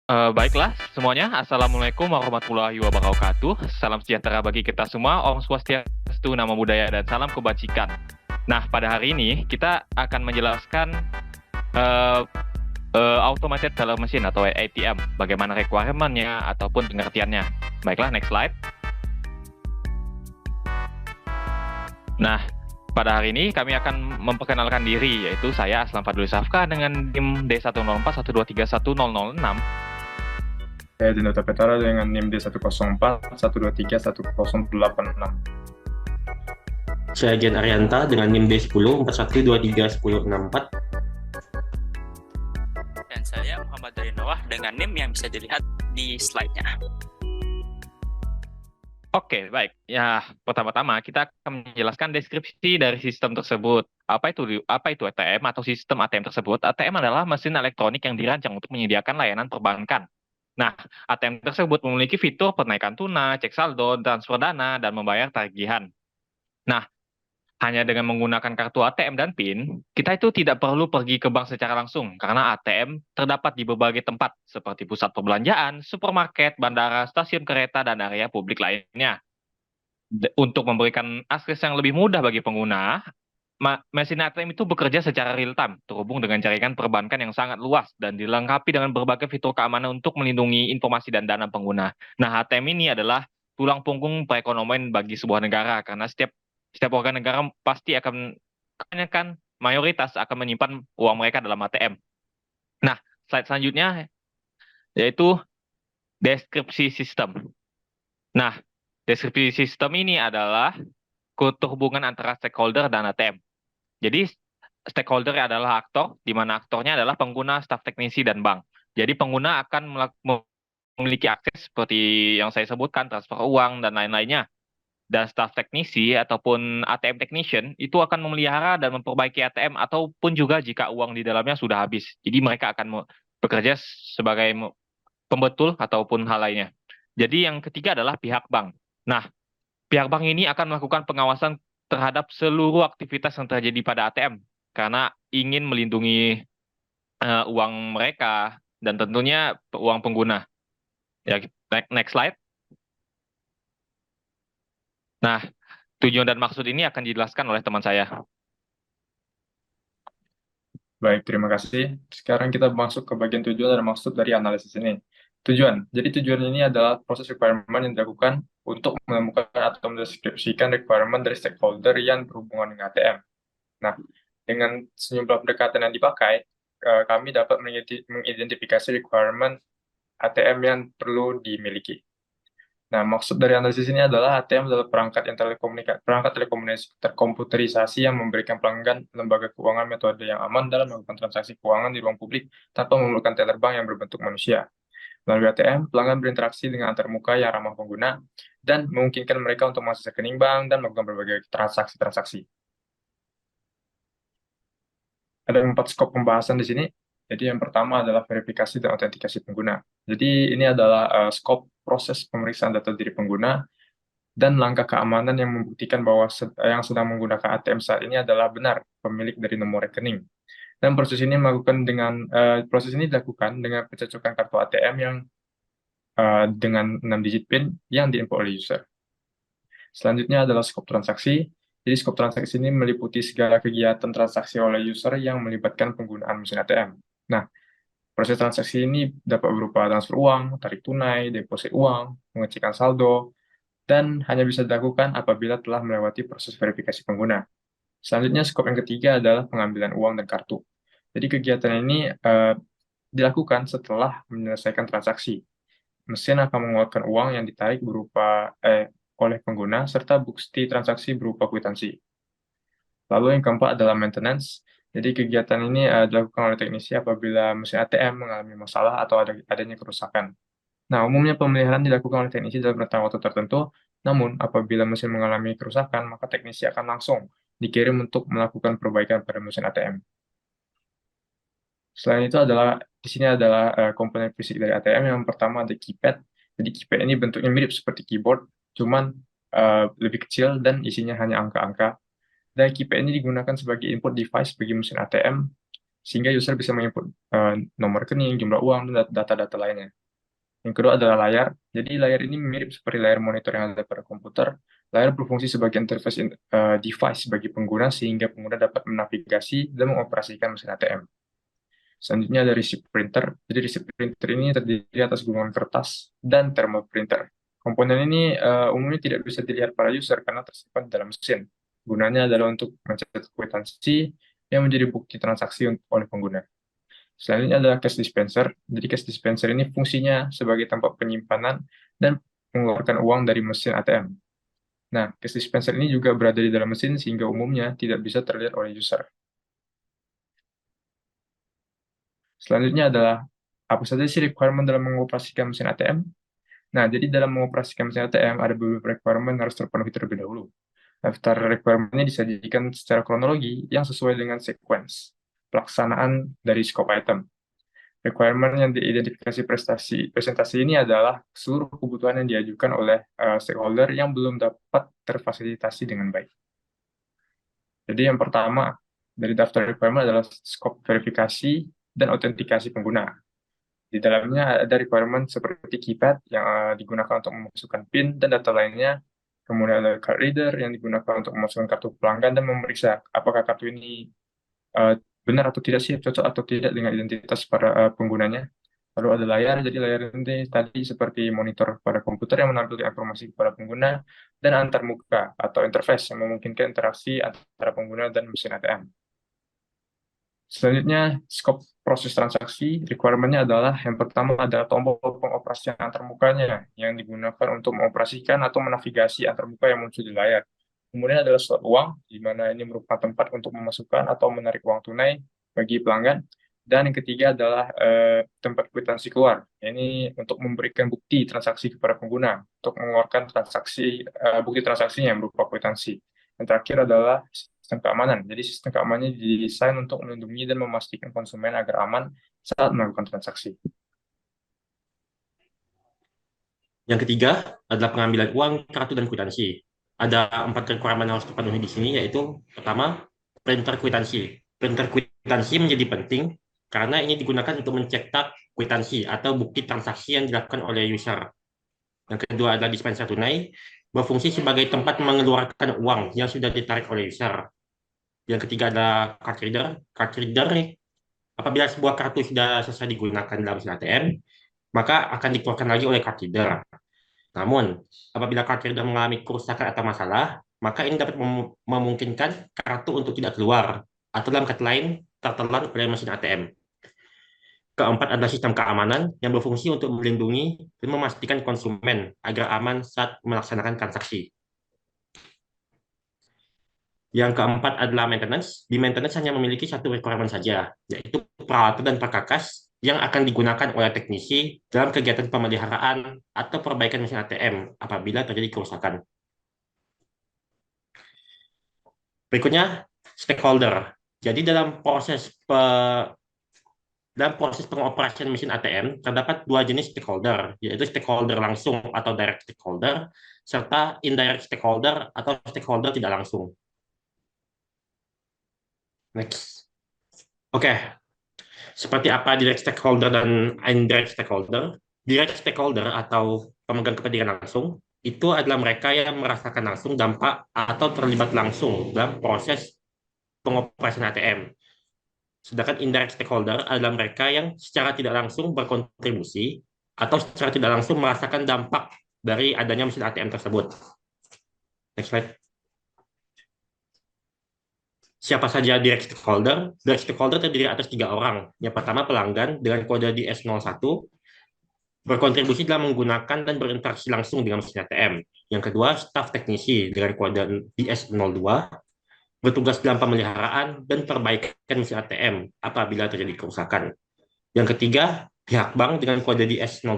Baiklah semuanya, Assalamualaikum warahmatullahi wabarakatuh. Salam sejahtera bagi kita semua, Om Swastiastu, Namo Buddhaya, dan salam kebajikan. Nah, pada hari ini kita akan menjelaskan uh, automated teller machine atau ATM, bagaimana requirement-nya ataupun pengertiannya. Baiklah, next slide. Nah, pada hari ini kami akan memperkenalkan diri, yaitu saya Aslam Fadlul Safka dengan NIM D10412310006. Saya Dinata Petara dengan NIM D104 123 1086. Saya Jen Arianta dengan NIM B10 41231064. Dan saya Muhammad Dari Noah dengan NIM yang bisa dilihat di slide-nya. Oke, baik. Ya, pertama-tama kita akan menjelaskan deskripsi dari sistem tersebut. Apa itu ATM atau sistem ATM tersebut? ATM adalah mesin elektronik yang dirancang untuk menyediakan layanan perbankan. Nah, ATM tersebut memiliki fitur penaikan tunai, cek saldo, transfer dana, dan membayar tagihan. Nah, hanya dengan menggunakan kartu ATM dan PIN, kita itu tidak perlu pergi ke bank secara langsung, karena ATM terdapat di berbagai tempat, seperti pusat perbelanjaan, supermarket, bandara, stasiun kereta, dan area publik lainnya. Untuk memberikan akses yang lebih mudah bagi pengguna, mesin ATM itu bekerja secara real-time, terhubung dengan jaringan perbankan yang sangat luas, dan dilengkapi dengan berbagai fitur keamanan untuk melindungi informasi dan dana pengguna. Nah, ATM ini adalah tulang punggung perekonomian bagi sebuah negara, karena setiap warga negara pasti akan, kebanyakan mayoritas akan menyimpan uang mereka dalam ATM. Nah, slide selanjutnya yaitu deskripsi sistem. Nah, deskripsi sistem ini adalah keterhubungan antara stakeholder dan ATM. Jadi, stakeholder adalah aktor, di mana aktornya adalah pengguna, staf teknisi, dan bank. Jadi, pengguna akan memiliki akses seperti yang saya sebutkan, transfer uang, dan lain-lainnya. Dan staf teknisi ataupun ATM technician itu akan memelihara dan memperbaiki ATM ataupun juga jika uang di dalamnya sudah habis. Jadi mereka akan bekerja sebagai pembetul ataupun hal lainnya. Jadi yang ketiga adalah pihak bank. Nah, pihak bank ini akan melakukan pengawasan terhadap seluruh aktivitas yang terjadi pada ATM karena ingin melindungi uang mereka dan tentunya uang pengguna. Ya, next slide. Nah, tujuan dan maksud ini akan dijelaskan oleh teman saya. Baik, terima kasih. Sekarang kita masuk ke bagian tujuan dan maksud dari analisis ini. Tujuan. Jadi tujuan ini adalah proses requirement yang dilakukan untuk menemukan atau mendeskripsikan requirement dari stakeholder yang berhubungan dengan ATM. Nah, dengan sejumlah pendekatan yang dipakai, kami dapat mengidentifikasi requirement ATM yang perlu dimiliki. Nah, maksud dari analisis ini adalah ATM adalah perangkat telekomunikasi terkomputerisasi yang memberikan pelanggan lembaga keuangan metode yang aman dalam melakukan transaksi keuangan di ruang publik tanpa memerlukan teller bank yang berbentuk manusia. Melalui ATM, pelanggan berinteraksi dengan antarmuka yang ramah pengguna dan memungkinkan mereka untuk mengakses rekening bank dan melakukan berbagai transaksi-transaksi. Ada 4 skop pembahasan di sini. Jadi yang pertama adalah verifikasi dan autentikasi pengguna. Jadi ini adalah skop proses pemeriksaan data diri pengguna dan langkah keamanan yang membuktikan bahwa yang sedang menggunakan ATM saat ini adalah benar pemilik dari nomor rekening. Dan proses ini dilakukan dengan pencocokan kartu ATM yang dengan 6 digit PIN yang diinput oleh user. Selanjutnya adalah skop transaksi. Jadi skop transaksi ini meliputi segala kegiatan transaksi oleh user yang melibatkan penggunaan mesin ATM. Nah, proses transaksi ini dapat berupa transfer uang, tarik tunai, deposit uang, pengecekan saldo, dan hanya bisa dilakukan apabila telah melewati proses verifikasi pengguna. Selanjutnya, skop yang ketiga adalah pengambilan uang dan kartu. Jadi kegiatan ini dilakukan setelah menyelesaikan transaksi. Mesin akan mengeluarkan uang yang ditarik oleh pengguna serta bukti transaksi berupa kwitansi. Lalu yang keempat adalah maintenance. Jadi kegiatan ini dilakukan oleh teknisi apabila mesin ATM mengalami masalah atau adanya kerusakan. Nah, umumnya pemeliharaan dilakukan oleh teknisi dalam rentang waktu tertentu, namun apabila mesin mengalami kerusakan, maka teknisi akan langsung dikirim untuk melakukan perbaikan pada mesin ATM. Selain itu di sini adalah komponen fisik dari ATM. Yang pertama ada keypad. Jadi keypad ini bentuknya mirip seperti keyboard, cuman lebih kecil dan isinya hanya angka-angka. Dan keypad ini digunakan sebagai input device bagi mesin ATM. sehingga user bisa menginput nomor rekening, jumlah uang, dan data-data lainnya. Yang kedua adalah layar. Jadi layar ini mirip seperti layar monitor yang ada pada komputer. Layar berfungsi sebagai interface device bagi pengguna sehingga pengguna dapat menavigasi dan mengoperasikan mesin ATM. Selanjutnya ada receipt printer. Jadi receipt printer ini terdiri atas gulungan kertas dan thermal printer. Komponen ini umumnya tidak bisa dilihat para user karena tersimpan di dalam mesin. Gunanya adalah untuk mencetak kwitansi yang menjadi bukti transaksi oleh pengguna. Selanjutnya adalah cash dispenser. Jadi cash dispenser ini fungsinya sebagai tempat penyimpanan dan mengeluarkan uang dari mesin ATM. Nah, cash dispenser ini juga berada di dalam mesin sehingga umumnya tidak bisa terlihat oleh user. Selanjutnya adalah apa saja sih requirement dalam mengoperasikan mesin ATM? Nah, jadi dalam mengoperasikan mesin ATM ada beberapa requirement yang harus terpenuhi terlebih dahulu. Daftar requirement-nya disajikan secara kronologi yang sesuai dengan sequence pelaksanaan dari scope item. Requirement yang diidentifikasi presentasi ini adalah seluruh kebutuhan yang diajukan oleh stakeholder yang belum dapat terfasilitasi dengan baik. Jadi yang pertama dari daftar requirement adalah scope verifikasi dan autentikasi pengguna. Di dalamnya ada requirement seperti keypad yang digunakan untuk memasukkan PIN dan data lainnya. Kemudian ada card reader yang digunakan untuk memasukkan kartu pelanggan dan memeriksa apakah kartu ini benar atau tidak sih, cocok atau tidak dengan identitas para penggunanya. Lalu ada layar, jadi layar ini tadi seperti monitor pada komputer yang menampilkan informasi kepada pengguna, dan antarmuka atau interface yang memungkinkan interaksi antara pengguna dan mesin ATM. Selanjutnya, scope proses transaksi, requirement-nya adalah yang pertama adalah tombol pengoperasian antarmukanya yang digunakan untuk mengoperasikan atau menavigasi antarmuka yang muncul di layar. Kemudian adalah slot uang, di mana ini merupakan tempat untuk memasukkan atau menarik uang tunai bagi pelanggan. Dan yang ketiga adalah tempat kwitansi keluar. Ini untuk memberikan bukti transaksi kepada pengguna, untuk mengeluarkan bukti transaksinya yang berupa kwitansi. Yang terakhir adalah sistem keamanan. Jadi sistem keamanannya didesain untuk melindungi dan memastikan konsumen agar aman saat melakukan transaksi. Yang ketiga adalah pengambilan uang, kartu, dan kwitansi. Ada 4 requirement yang harus terpenuhi di sini, yaitu pertama, printer kwitansi. Printer kwitansi menjadi penting karena ini digunakan untuk mencetak kwitansi atau bukti transaksi yang dilakukan oleh user. Yang kedua adalah dispenser tunai, berfungsi sebagai tempat mengeluarkan uang yang sudah ditarik oleh user. Yang ketiga adalah card reader. Card reader, apabila sebuah kartu sudah selesai digunakan dalam mesin ATM, maka akan dikeluarkan lagi oleh card reader. Namun, apabila card reader mengalami kerusakan atau masalah, maka ini dapat memungkinkan kartu untuk tidak keluar, atau dalam kata lain, tertelan oleh mesin ATM. Keempat adalah sistem keamanan yang berfungsi untuk melindungi dan memastikan konsumen agar aman saat melaksanakan transaksi. Yang keempat adalah maintenance. Di maintenance hanya memiliki satu requirement saja, yaitu peralatan dan perkakas yang akan digunakan oleh teknisi dalam kegiatan pemeliharaan atau perbaikan mesin ATM apabila terjadi kerusakan. Berikutnya, stakeholder. Jadi dalam proses pengoperasian mesin ATM, terdapat 2 jenis stakeholder, yaitu stakeholder langsung atau direct stakeholder, serta indirect stakeholder atau stakeholder tidak langsung. Next. Oke. Seperti apa direct stakeholder dan indirect stakeholder? Direct stakeholder atau pemegang kepentingan langsung, itu adalah mereka yang merasakan langsung dampak atau terlibat langsung dalam proses pengoperasian ATM. Sedangkan indirect stakeholder adalah mereka yang secara tidak langsung berkontribusi atau secara tidak langsung merasakan dampak dari adanya mesin ATM tersebut. Next slide. Siapa saja direct stakeholder? Direct stakeholder terdiri atas 3 orang. Yang pertama pelanggan dengan kode DS01, berkontribusi dalam menggunakan dan berinteraksi langsung dengan mesin ATM. Yang kedua, staf teknisi dengan kode DS02, bertugas dalam pemeliharaan dan perbaikan mesin ATM apabila terjadi kerusakan. Yang ketiga, pihak bank dengan kode DS03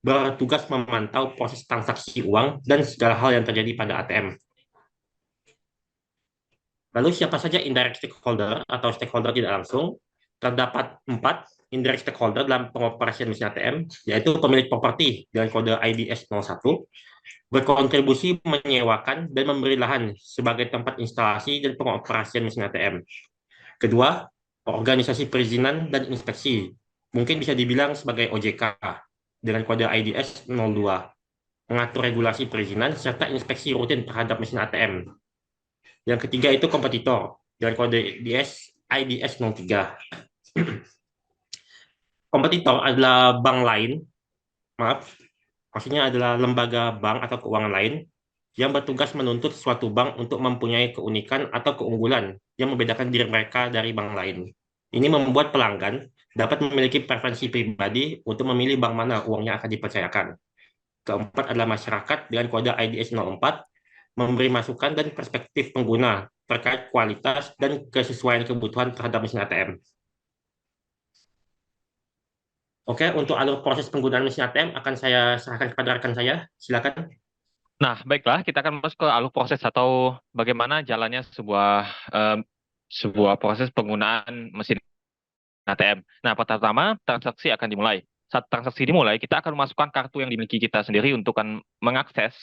bertugas memantau proses transaksi uang dan segala hal yang terjadi pada ATM. Lalu siapa saja indirect stakeholder atau stakeholder tidak langsung? Terdapat 4 indirect stakeholder dalam pengoperasian mesin ATM, yaitu pemilik properti dengan kode IDS01, berkontribusi menyewakan dan memberi lahan sebagai tempat instalasi dan pengoperasian mesin ATM. Kedua, organisasi perizinan dan inspeksi, mungkin bisa dibilang sebagai OJK, dengan kode IDS 02, mengatur regulasi perizinan serta inspeksi rutin terhadap mesin ATM. Yang ketiga itu kompetitor, dengan kode IDS 03. Kompetitor adalah bank lain, maksudnya adalah lembaga bank atau keuangan lain yang bertugas menuntut suatu bank untuk mempunyai keunikan atau keunggulan yang membedakan diri mereka dari bank lain. Ini membuat pelanggan dapat memiliki preferensi pribadi untuk memilih bank mana uangnya akan dipercayakan. Keempat adalah masyarakat dengan kode IDS 04, memberi masukan dan perspektif pengguna terkait kualitas dan kesesuaian kebutuhan terhadap mesin ATM. Oke, untuk alur proses penggunaan mesin ATM akan saya serahkan kepada rekan saya. Silakan. Nah, baiklah, kita akan masuk ke alur proses atau bagaimana jalannya sebuah proses penggunaan mesin ATM. Nah, pertama transaksi akan dimulai. Saat transaksi dimulai, kita akan memasukkan kartu yang dimiliki kita sendiri untuk mengakses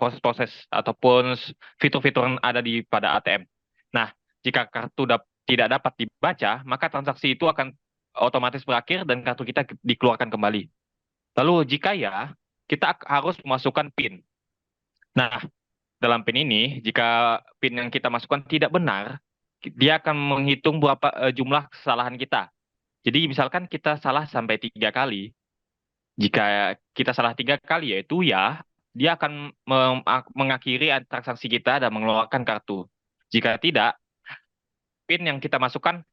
proses-proses ataupun fitur-fitur yang ada pada ATM. Nah, jika kartu tidak dapat dibaca, maka transaksi itu akan otomatis berakhir dan kartu kita dikeluarkan kembali. Lalu jika ya, kita harus memasukkan PIN. Nah, dalam PIN ini, jika PIN yang kita masukkan tidak benar, dia akan menghitung berapa jumlah kesalahan kita. Jadi misalkan kita salah sampai 3 kali, jika kita salah 3 kali yaitu ya, dia akan mengakhiri transaksi kita dan mengeluarkan kartu. Jika tidak, PIN yang kita masukkan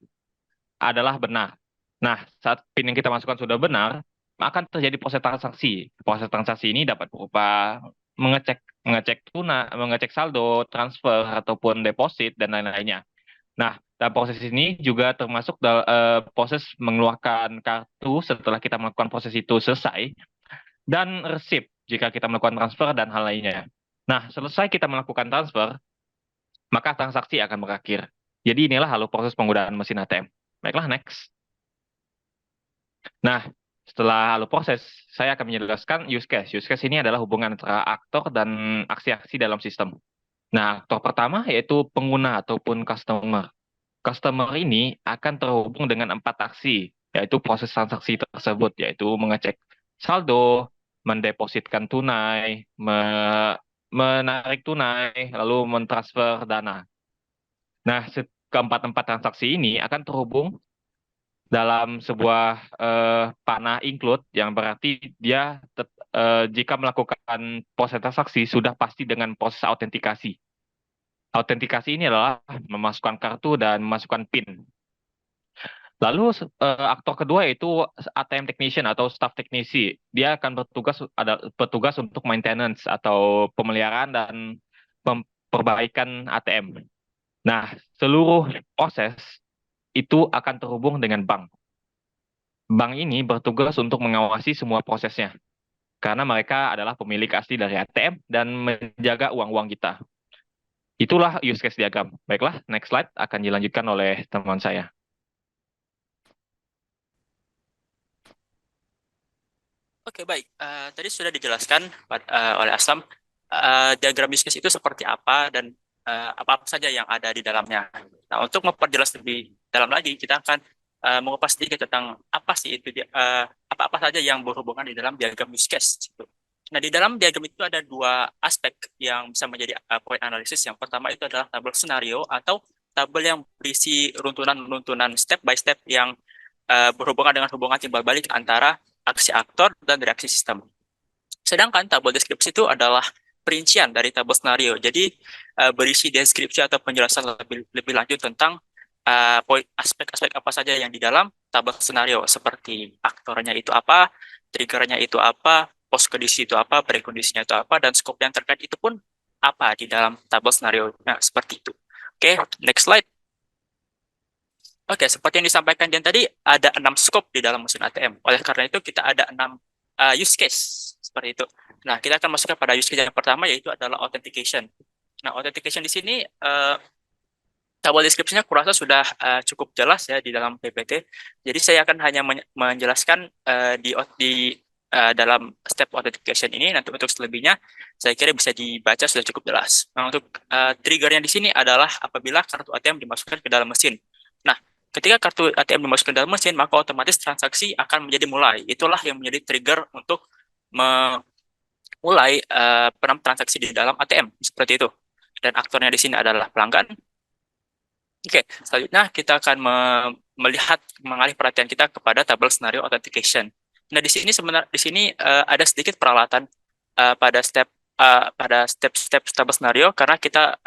adalah benar. Nah, saat PIN yang kita masukkan sudah benar, akan terjadi proses transaksi. Proses transaksi ini dapat berupa mengecek saldo, transfer ataupun deposit dan lain-lainnya. Nah, dalam proses ini juga termasuk proses mengeluarkan kartu setelah kita melakukan proses itu selesai dan resip jika kita melakukan transfer dan hal lainnya. Nah, selesai kita melakukan transfer, maka transaksi akan berakhir. Jadi inilah alur proses penggunaan mesin ATM. Baiklah, next. Nah, setelah alur proses, saya akan menjelaskan use case. Use case ini adalah hubungan antara aktor dan aksi-aksi dalam sistem. Nah, aktor pertama yaitu pengguna ataupun customer. Customer ini akan terhubung dengan 4 aksi, yaitu proses transaksi tersebut, yaitu mengecek saldo, mendepositkan tunai, menarik tunai, lalu mentransfer dana. Nah, keempat-empat transaksi ini akan terhubung dalam sebuah panah include yang berarti dia jika melakukan proses transaksi sudah pasti dengan proses autentikasi. Autentikasi ini adalah memasukkan kartu dan memasukkan PIN. Lalu aktor kedua yaitu ATM technician atau staff teknisi. Dia akan bertugas untuk maintenance atau pemeliharaan dan perbaikan ATM. Nah, seluruh proses itu akan terhubung dengan bank. Bank ini bertugas untuk mengawasi semua prosesnya, karena mereka adalah pemilik asli dari ATM dan menjaga uang-uang kita. Itulah use case diagram. Baiklah, next slide akan dilanjutkan oleh teman saya. Oke, baik. Tadi sudah dijelaskan oleh Aslam diagram use case itu seperti apa dan apa-apa saja yang ada di dalamnya. Nah, untuk memperjelas lebih dalam lagi, kita akan mengupas sedikit tentang apa sih itu apa-apa saja yang berhubungan di dalam diagram use case. Nah, di dalam diagram itu ada 2 aspek yang bisa menjadi poin analisis. Yang pertama itu adalah tabel skenario atau tabel yang berisi runtunan step by step yang berhubungan dengan hubungan timbal balik antara aksi aktor dan reaksi sistem. Sedangkan tabel deskripsi itu adalah perincian dari tabel skenario. Jadi berisi deskripsi atau penjelasan lebih lanjut tentang aspek-aspek apa saja yang di dalam tabel skenario, seperti aktornya itu apa, triggernya itu apa, post kondisi itu apa, prekondisinya itu apa, dan skop yang terkait itu pun apa di dalam tabel skenario. Nah, seperti itu. Oke, next slide. Oke, seperti yang disampaikan Dian tadi, ada 6 scope di dalam mesin ATM. Oleh karena itu, kita ada 6 use case, seperti itu. Nah, kita akan masuk pada use case yang pertama, yaitu adalah authentication. Nah, authentication di sini, tabel deskripsinya kurasa sudah cukup jelas ya di dalam PPT. Jadi, saya akan hanya menjelaskan di dalam step authentication ini. Nanti untuk selebihnya, saya kira bisa dibaca sudah cukup jelas. Nah, untuk triggernya di sini adalah apabila kartu ATM dimasukkan ke dalam mesin. Nah, ketika kartu ATM dimasukkan dalam mesin, maka otomatis transaksi akan menjadi mulai. Itulah yang menjadi trigger untuk memulai transaksi di dalam ATM seperti itu. Dan aktornya di sini adalah pelanggan. Oke, selanjutnya kita akan melihat mengalih perhatian kita kepada tabel scenario authentication. Nah, di sini ada sedikit peralatan pada step-step tabel scenario karena kita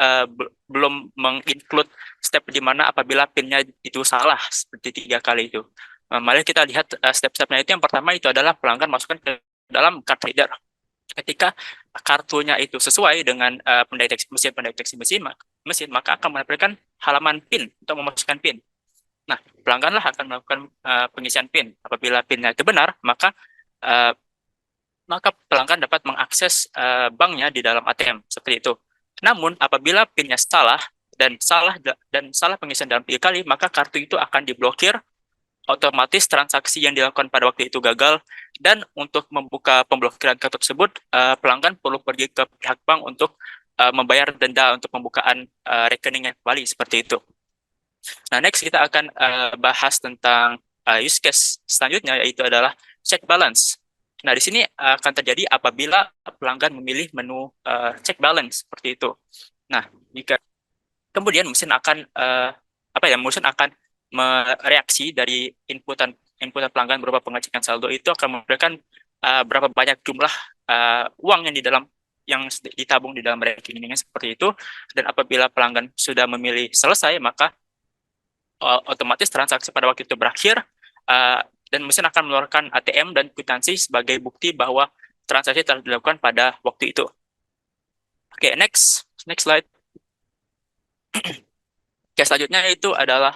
belum menginclude step di mana apabila PIN-nya itu salah seperti 3 kali itu. Mari kita lihat step-stepnya itu. Yang pertama itu adalah pelanggan masukkan ke dalam card reader. Ketika kartunya itu sesuai dengan mesin pendeteksi mesin, maka akan menampilkan halaman PIN untuk memasukkan PIN. Nah, pelangganlah akan melakukan pengisian PIN. Apabila PIN-nya itu benar, maka pelanggan dapat mengakses banknya di dalam ATM seperti itu. Namun, apabila PIN-nya salah dan salah pengisian dalam 3 kali, maka kartu itu akan diblokir. Otomatis transaksi yang dilakukan pada waktu itu gagal, dan untuk membuka pemblokiran kartu tersebut, pelanggan perlu pergi ke pihak bank untuk membayar denda untuk pembukaan rekeningnya kembali seperti itu. Nah, next kita akan bahas tentang use case selanjutnya, yaitu adalah check balance. Nah, di sini akan terjadi apabila pelanggan memilih menu check balance seperti itu. Nah, kemudian mesin akan mereaksi dari inputan pelanggan berupa pengecekan saldo itu akan memberikan berapa banyak jumlah uang yang ditabung di dalam rekeningnya seperti itu. Dan apabila pelanggan sudah memilih selesai, maka otomatis transaksi pada waktu itu berakhir, dan mesin akan mengeluarkan ATM dan kwitansi sebagai bukti bahwa transaksi telah dilakukan pada waktu itu. Oke, next slide. Oke, selanjutnya itu adalah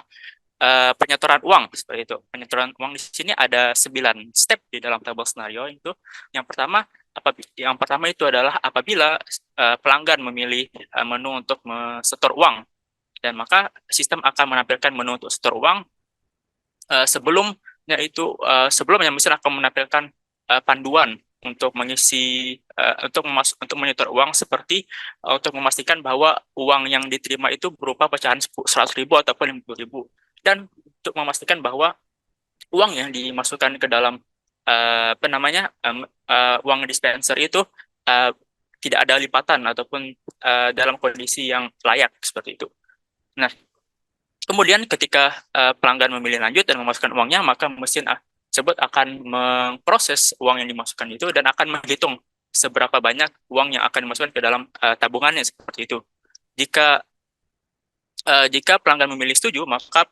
penyetoran uang seperti itu. Penyetoran uang di sini ada 9 step di dalam tabel scenario itu. Yang pertama itu adalah apabila pelanggan memilih menu untuk menyetor uang, dan maka sistem akan menampilkan menu untuk setor uang. Sebelumnya mesin akan menampilkan panduan untuk mengisi untuk menyetor uang, seperti untuk memastikan bahwa uang yang diterima itu berupa pecahan 100.000 ataupun 50.000. Dan untuk memastikan bahwa uang yang dimasukkan ke dalam uang dispenser itu tidak ada lipatan ataupun dalam kondisi yang layak seperti itu. Nah, kemudian ketika pelanggan memilih lanjut dan memasukkan uangnya, maka mesin tersebut akan memproses uang yang dimasukkan itu dan akan menghitung seberapa banyak uang yang akan dimasukkan ke dalam tabungannya seperti itu. Jika pelanggan memilih setuju, maka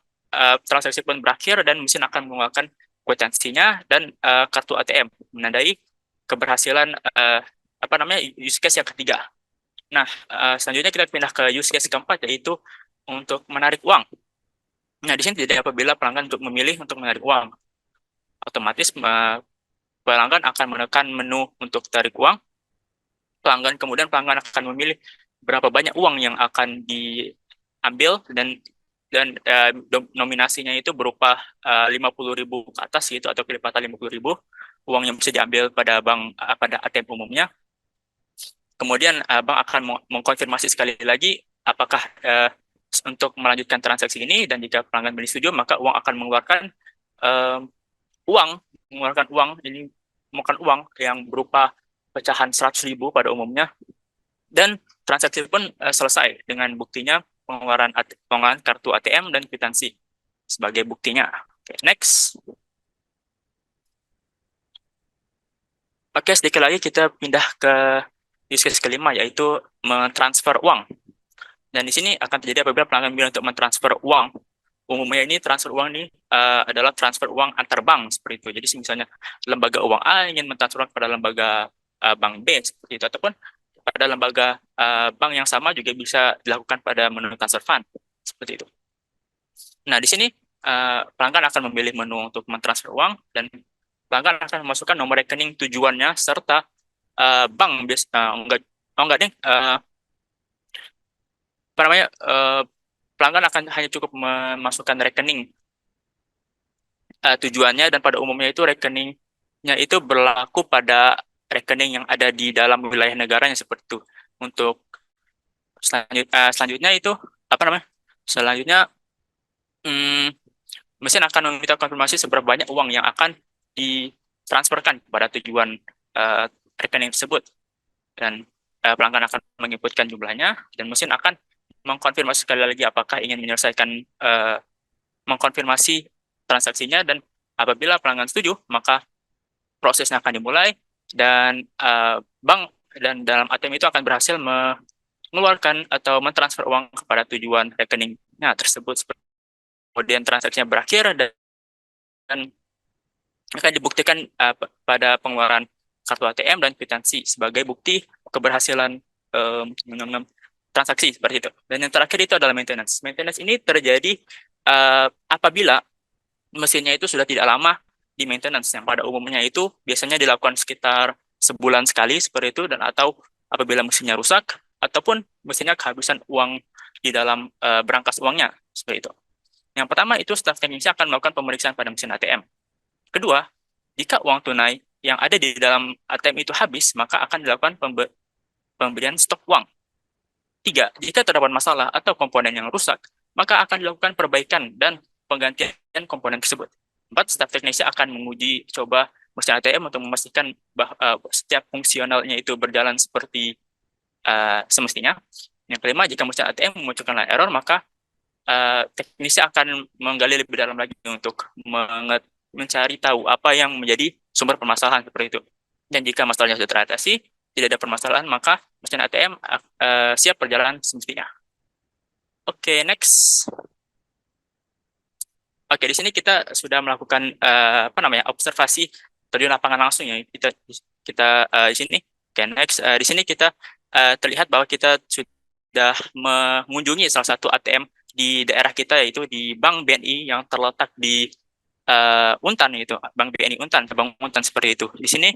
transaksi pun berakhir dan mesin akan mengeluarkan kwitansinya dan kartu ATM menandai keberhasilan use case yang ketiga. Nah, selanjutnya kita pindah ke use case keempat, yaitu untuk menarik uang. Nah, di sini tidak apabila pelanggan untuk memilih untuk menarik uang, otomatis pelanggan akan menekan menu untuk tarik uang. Kemudian pelanggan akan memilih berapa banyak uang yang akan diambil, dan nominasinya itu berupa 50.000 ke atas gitu, atau kelipatan 50.000 uang yang bisa diambil pada ATM umumnya. Kemudian bank akan mengkonfirmasi sekali lagi apakah untuk melanjutkan transaksi ini, dan jika pelanggan setuju, maka uang akan mengeluarkan uang yang berupa pecahan 100.000 pada umumnya, dan transaksi pun selesai dengan buktinya pengeluaran kartu ATM dan kwitansi sebagai buktinya. Oke, next. Oke, sedikit lagi kita pindah ke use case kelima, yaitu mentransfer uang. Dan di sini akan terjadi apabila pelanggan memilih untuk mentransfer uang. Umumnya ini transfer uang ini adalah transfer uang antar bank seperti itu. Jadi misalnya lembaga uang A ingin mentransfer kepada lembaga bank B seperti itu, ataupun pada lembaga bank yang sama juga bisa dilakukan pada menu transfer fund seperti itu. Nah, di sini pelanggan akan memilih menu untuk mentransfer uang, dan pelanggan akan memasukkan nomor rekening tujuannya serta bank pelanggan akan hanya cukup memasukkan rekening tujuannya, dan pada umumnya itu rekeningnya itu berlaku pada rekening yang ada di dalam wilayah negaranya seperti itu. Untuk selanjutnya itu selanjutnya mesin akan meminta konfirmasi seberapa banyak uang yang akan ditransferkan pada tujuan rekening tersebut. Dan pelanggan akan menginputkan jumlahnya, dan mesin akan mengkonfirmasi sekali lagi apakah ingin menyelesaikan mengkonfirmasi transaksinya, dan apabila pelanggan setuju, maka prosesnya akan dimulai, dan bank dan dalam ATM itu akan berhasil mengeluarkan atau mentransfer uang kepada tujuan rekeningnya tersebut. Kemudian transaksinya berakhir dan akan dibuktikan pada pengeluaran kartu ATM dan kwitansi sebagai bukti keberhasilan transaksi seperti itu. Dan yang terakhir itu adalah maintenance. Maintenance ini terjadi apabila mesinnya itu sudah tidak lama di maintenance, yang pada umumnya itu biasanya dilakukan sekitar sebulan sekali seperti itu, dan atau apabila mesinnya rusak ataupun mesinnya kehabisan uang di dalam berangkas uangnya seperti itu. Yang pertama itu staf teknisi akan melakukan pemeriksaan pada mesin ATM. Kedua, jika uang tunai yang ada di dalam ATM itu habis, maka akan dilakukan pembelian stok uang. Tiga, jika terdapat masalah atau komponen yang rusak, maka akan dilakukan perbaikan dan penggantian komponen tersebut. 4, staf teknisi akan menguji coba mesin ATM untuk memastikan setiap fungsionalnya itu berjalan seperti semestinya. Yang kelima, jika mesin ATM memunculkan error, maka teknisi akan menggali lebih dalam lagi untuk mencari tahu apa yang menjadi sumber permasalahan seperti itu. Dan jika masalahnya sudah teratasi, tidak ada permasalahan, maka mesin ATM siap berjalan semestinya. Oke, next. Oke, di sini kita sudah melakukan observasi terjun lapangan langsung ya. Kita di sini. Oke, next. Di sini kita terlihat bahwa kita sudah mengunjungi salah satu ATM di daerah kita, yaitu di Bank BNI yang terletak di Untan, itu Bank BNI Untan, Bank Untan seperti itu. Di sini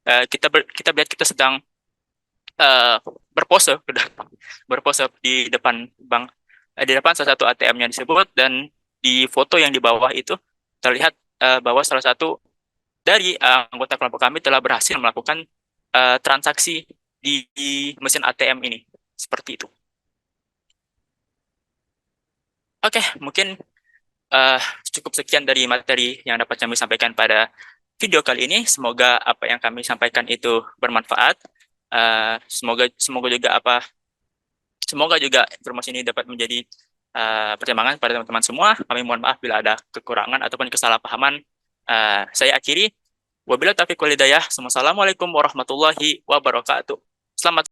kita lihat kita sedang berpose di depan bank, di depan salah satu ATM-nya disebut, dan di foto yang di bawah itu terlihat bahwa salah satu dari anggota kelompok kami telah berhasil melakukan transaksi di mesin ATM ini seperti itu. Oke, mungkin cukup sekian dari materi yang dapat kami sampaikan pada video kali ini. Semoga apa yang kami sampaikan itu bermanfaat. Semoga juga informasi ini dapat menjadi pertimbangan pada teman-teman semua. Kami mohon maaf bila ada kekurangan ataupun kesalahpahaman. Saya akhiri. Wabillahi taufiq wal hidayah. Wassalamualaikum warahmatullahi wabarakatuh. Selamat